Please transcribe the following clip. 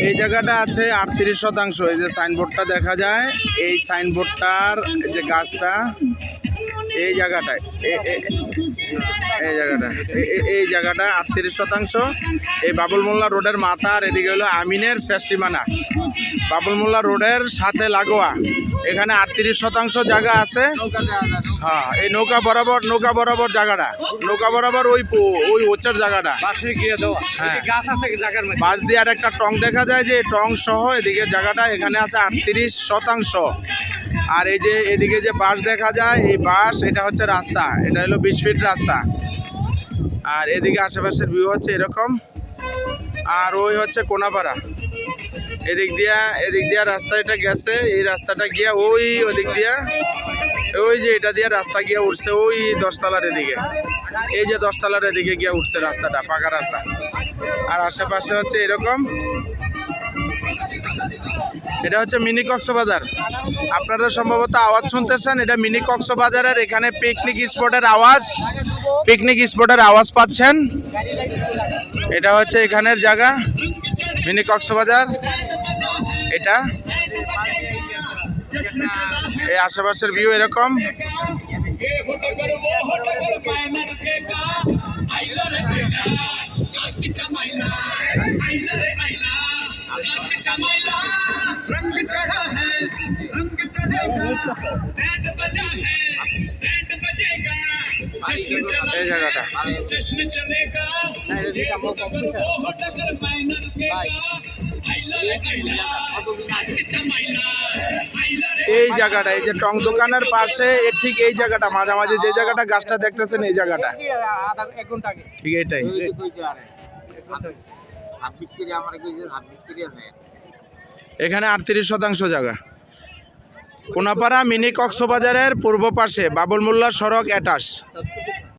এই জায়গাটা আছে 38%। এই যে সাইনবোর্ডটা দেখা যায়, এই সাইনবোর্ডটার যে গাছটা এই জায়গাটায়, এই জায়গাটা 38%। এই বাবুল মোল্লা রোডের মাথা, আর এদিকে হলো আমিনের শেষ সীমানা। বাবুল মোল্লা রোডের সাথে লাগোয়া এখানে 38% জায়গা আছে। হ্যাঁ, এই নৌকা বরাবর জায়গাটা, নৌকা বরাবর ওই ওচার জায়গাটা। হ্যাঁ, বাস দিয়ে আর একটা টং দেখা যায়, যে টং সহ এদিকে জায়গাটা এখানে আছে 38%। আর এই যে এদিকে যে বাস দেখা যায়, এই বাস এটা হচ্ছে রাস্তা, এটা হলো 20 ফিট রাস্তা। আর এদিকে আশেপাশের ভিউ হচ্ছে এরকম। আর ওই হচ্ছে কোনাপাড়া, এদিক দিয়া রাস্তা এটা গেছে, এই রাস্তাটা গিয়া ওদিক দিয়া, ওই যে এটা দিয়ে রাস্তা গিয়া উঠছে ওই 10 তলার এদিকে, এই যে 10 তলার এদিকে গিয়া উঠছে রাস্তাটা, পাকা রাস্তা। আর আশেপাশে হচ্ছে এরকম। এটা হচ্ছে মিনি কক্সবাজার। আপনারা সম্ভবত আওয়াজ শুনতেছেন, এটা মিনি কক্সবাজারের। এখানে পিকনিক স্পটের আওয়াজ পাচ্ছেন। এটা হচ্ছে এখানের জায়গা, মিনি কক্সবাজার। এটা এই আশেপাশের ভিউ এরকম। এই জায়গাটা এই যে টং দোকানের পাশে, ঠিক এই জায়গাটা মাঝামাঝি যে জায়গাটা গাছটা দেখতেছেন, এই জায়গাটা ঠিক এটাই। এখানে 38% জায়গা। কোনাপাড়া মিনি কক্সবাজারের পূর্ব পাশে বাবুল মোল্লা সড়ক 28।